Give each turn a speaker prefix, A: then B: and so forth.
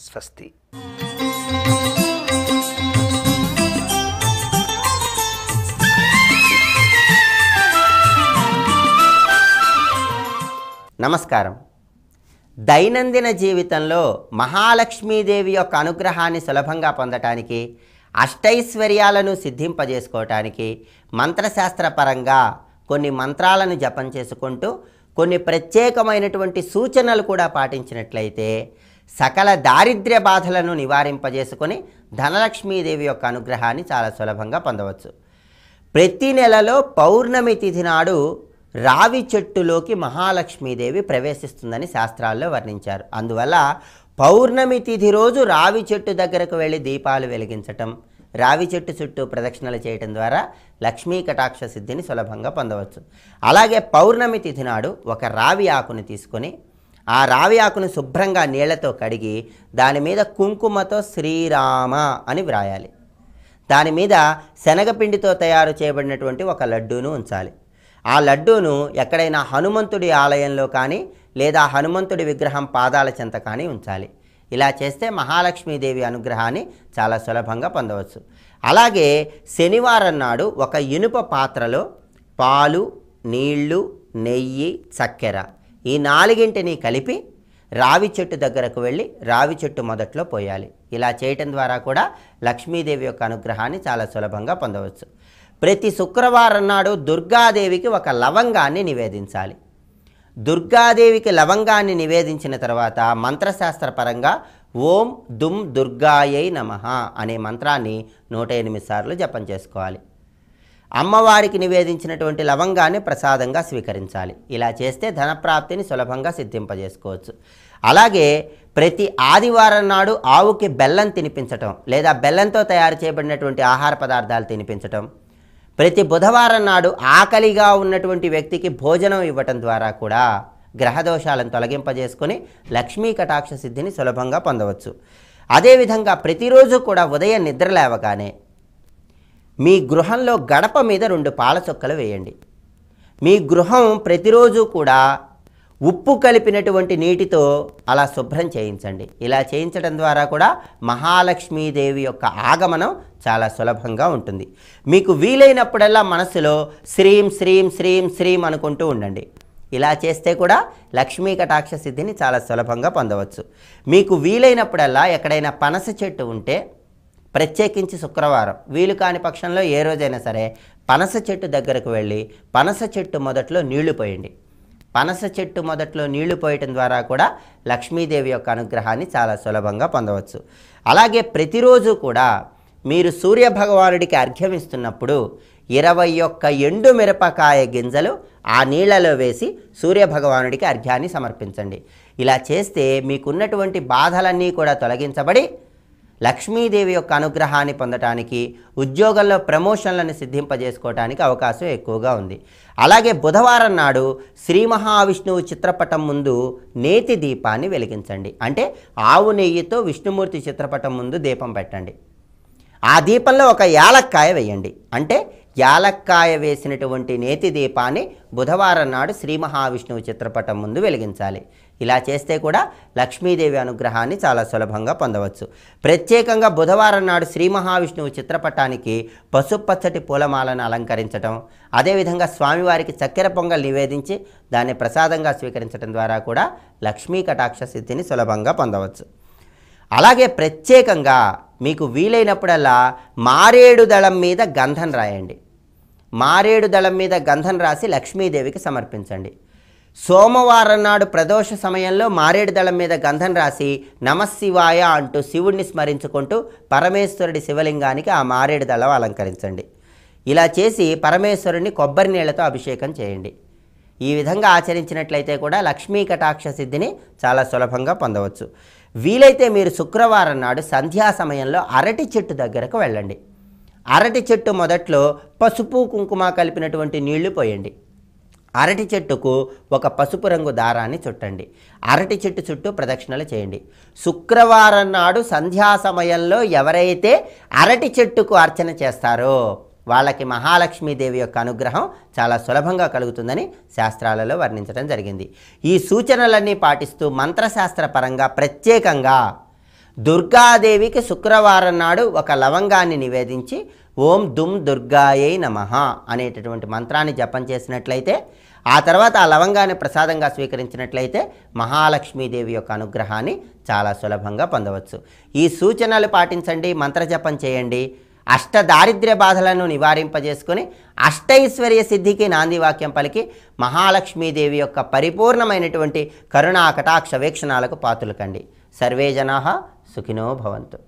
A: స్వస్తి.
B: నమస్కారం. దైనందిన జీవితంలో మహాలక్ష్మీదేవి యొక్క అనుగ్రహాన్ని సులభంగా పొందటానికి, అష్టైశ్వర్యాలను సిద్ధింపజేసుకోవటానికి మంత్రశాస్త్రపరంగా కొన్ని మంత్రాలను జపం చేసుకుంటూ కొన్ని ప్రత్యేకమైనటువంటి సూచనలు కూడా పాటించినట్లయితే సకల దారిద్ర్య బాధలను నివారింపజేసుకొని ధనలక్ష్మీదేవి యొక్క అనుగ్రహాన్ని చాలా సులభంగా పొందవచ్చు. ప్రతి నెలలో పౌర్ణమి తిథి నాడు రావి చెట్టులోకి మహాలక్ష్మీదేవి ప్రవేశిస్తుందని శాస్త్రాల్లో వర్ణించారు. అందువల్ల పౌర్ణమి తిథి రోజు రావి చెట్టు దగ్గరకు వెళ్ళి దీపాలు వెలిగించటం, రావి చెట్టు చుట్టూ ప్రదక్షిణలు చేయటం ద్వారా లక్ష్మీ కటాక్ష సిద్ధిని సులభంగా పొందవచ్చు. అలాగే పౌర్ణమి తిథి నాడు ఒక రావి ఆకుని తీసుకొని ఆ రావి ఆకును శుభ్రంగా నీళ్లతో కడిగి దాని మీద కుంకుమతో శ్రీరామ అని వ్రాయాలి. దాని మీద శనగపిండితో తయారు చేయబడినటువంటి ఒక లడ్డూను ఉంచాలి. ఆ లడ్డూను ఎక్కడైనా హనుమంతుడి ఆలయంలో కానీ లేదా హనుమంతుడి విగ్రహం పాదాల చెంత కానీ ఉంచాలి. ఇలా చేస్తే మహాలక్ష్మీదేవి అనుగ్రహాన్ని చాలా సులభంగా పొందవచ్చు. అలాగే శనివారం నాడు ఒక ఇనుప పాత్రలో పాలు, నీళ్లు, నెయ్యి, చక్కెర ఈ నాలుగింటిని కలిపి రావి చెట్టు దగ్గరకు వెళ్ళి రావి చెట్టు మొదట్లో పోయాలి. ఇలా చేయటం ద్వారా కూడా లక్ష్మీదేవి యొక్క అనుగ్రహాన్ని చాలా సులభంగా పొందవచ్చు. ప్రతి శుక్రవారం నాడు దుర్గాదేవికి ఒక లవంగాన్ని నివేదించాలి. దుర్గాదేవికి లవంగాన్ని నివేదించిన తర్వాత మంత్రశాస్త్రపరంగా ఓం దుమ్ దుర్గాయై నమః అనే మంత్రాన్ని 108 సార్లు జపం చేసుకోవాలి. అమ్మవారికి నివేదించినటువంటి లవంగాన్ని ప్రసాదంగా స్వీకరించాలి. ఇలా చేస్తే ధనప్రాప్తిని సులభంగా సిద్ధింపజేసుకోవచ్చు. అలాగే ప్రతి ఆదివారం నాడు ఆవుకి బెల్లం తినిపించటం లేదా బెల్లంతో తయారు చేయబడినటువంటి ఆహార పదార్థాలు తినిపించటం, ప్రతి బుధవారం నాడు ఆకలిగా ఉన్నటువంటి వ్యక్తికి భోజనం ఇవ్వటం ద్వారా కూడా గ్రహదోషాలను తొలగింపజేసుకొని లక్ష్మీ కటాక్ష సిద్ధిని సులభంగా పొందవచ్చు. అదేవిధంగా ప్రతిరోజు కూడా ఉదయం నిద్ర లేవగానే మీ గృహంలో గడప మీద 2 పాల చుక్కలు వేయండి. మీ గృహం ప్రతిరోజు కూడా ఉప్పు కలిపినటువంటి నీటితో అలా శుభ్రం చేయించండి. ఇలా చేయించడం ద్వారా కూడా మహాలక్ష్మీదేవి యొక్క ఆగమనం చాలా సులభంగా ఉంటుంది. మీకు వీలైనప్పుడల్లా మనసులో శ్రీం శ్రీం శ్రీం శ్రీం అనుకుంటూ ఉండండి. ఇలా చేస్తే కూడా లక్ష్మీ కటాక్ష సిద్ధిని చాలా సులభంగా పొందవచ్చు. మీకు వీలైనప్పుడల్లా ఎక్కడైనా పనస చెట్టు ఉంటే ప్రత్యేకించి శుక్రవారం వీలు కాని పక్షంలో ఏ రోజైనా సరే పనస చెట్టు దగ్గరకు వెళ్ళి పనస చెట్టు మొదట్లో నీళ్లు పోయండి. పనస చెట్టు మొదట్లో నీళ్లు పోయటం ద్వారా కూడా లక్ష్మీదేవి యొక్క అనుగ్రహాన్ని చాలా సులభంగా పొందవచ్చు. అలాగే ప్రతిరోజు కూడా మీరు సూర్యభగవానుడికి అర్ఘ్యం ఇస్తున్నప్పుడు 21 ఎండు మిరపకాయ గింజలు ఆ నీళ్లలో వేసి సూర్యభగవానుడికి అర్ఘ్యాన్ని సమర్పించండి. ఇలా చేస్తే మీకున్నటువంటి బాధలన్నీ కూడా తొలగించబడి లక్ష్మీదేవి యొక్క అనుగ్రహాన్ని పొందటానికి, ఉద్యోగంలో ప్రమోషన్లను సిద్ధింపజేసుకోవడానికి అవకాశం ఎక్కువగా ఉంది. అలాగే బుధవారం నాడు శ్రీ మహావిష్ణువు చిత్రపటం ముందు నేతి దీపాన్ని వెలిగించండి. అంటే ఆవు నెయ్యితో విష్ణుమూర్తి చిత్రపటం ముందు దీపం పెట్టండి. ఆ దీపంలో ఒక యాలక్కాయ వేయండి. అంటే యాలక్కాయ వేసినటువంటి నేతి దీపాన్ని బుధవారం నాడు శ్రీ మహావిష్ణువు చిత్రపటం ముందు వెలిగించాలి. ఇలా చేస్తే కూడా లక్ష్మీదేవి అనుగ్రహాన్ని చాలా సులభంగా పొందవచ్చు. ప్రత్యేకంగా బుధవారం నాడు శ్రీ మహావిష్ణువు చిత్రపటానికి పసుపచ్చటి పూలమాలను అలంకరించడం, అదేవిధంగా స్వామివారికి చక్కెర పొంగల్ నివేదించి దాన్ని ప్రసాదంగా స్వీకరించడం ద్వారా కూడా లక్ష్మీ కటాక్ష సిద్ధిని సులభంగా పొందవచ్చు. అలాగే ప్రత్యేకంగా మీకు వీలైనప్పుడల్లా మారేడు దళం మీద గంధం రాయండి. మారేడు దళం మీద గంధం రాసి లక్ష్మీదేవికి సమర్పించండి. సోమవారం నాడు ప్రదోష సమయంలో మారేడు దళం మీద గంధం రాసి నమశివాయ అంటూ శివుడిని స్మరించుకుంటూ పరమేశ్వరుడి శివలింగానికి ఆ మారేడు దళం అలంకరించండి. ఇలా చేసి పరమేశ్వరుడిని కొబ్బరి నీళ్లతో అభిషేకం చేయండి. ఈ విధంగా ఆచరించినట్లయితే కూడా లక్ష్మీ కటాక్ష సిద్ధిని చాలా సులభంగా పొందవచ్చు. వీలైతే మీరు శుక్రవారం నాడు సంధ్యా సమయంలో అరటి చెట్టు దగ్గరకు వెళ్ళండి. అరటి చెట్టు మొదట్లో పసుపు కుంకుమ కలిపినటువంటి నీళ్లు పోయండి. అరటి చెట్టుకు ఒక పసుపు రంగు దారాన్ని చుట్టండి. అరటి చెట్టు చుట్టూ ప్రదక్షిణలు చేయండి. శుక్రవారం నాడు సంధ్యా సమయంలో ఎవరైతే అరటి చెట్టుకు అర్చన చేస్తారో వాళ్ళకి మహాలక్ష్మీదేవి యొక్క అనుగ్రహం చాలా సులభంగా కలుగుతుందని శాస్త్రాలలో వర్ణించడం జరిగింది. ఈ సూచనలన్నీ పాటిస్తూ మంత్రశాస్త్ర పరంగా ప్రత్యేకంగా దుర్గాదేవికి శుక్రవారం నాడు ఒక లవంగాన్ని నివేదించి ఓం దుమ్ దుర్గాయై నమః అనేటటువంటి మంత్రాన్ని జపం చేసినట్లయితే, ఆ తర్వాత ఆ లవంగాన్ని ప్రసాదంగా స్వీకరించినట్లయితే మహాలక్ష్మీదేవి యొక్క అనుగ్రహాన్ని చాలా సులభంగా పొందవచ్చు. ఈ సూచనలు పాటించండి, మంత్రజపం చేయండి. అష్టదారిద్ర్య బాధలను నివారింపజేసుకొని అష్టైశ్వర్య సిద్ధికి నాంది వాక్యం పలికి మహాలక్ష్మీదేవి యొక్క పరిపూర్ణమైనటువంటి కరుణా కటాక్ష వీక్షణాలకు పాత్రులు కండి. సర్వే జనాః సుఖినో భవంతు.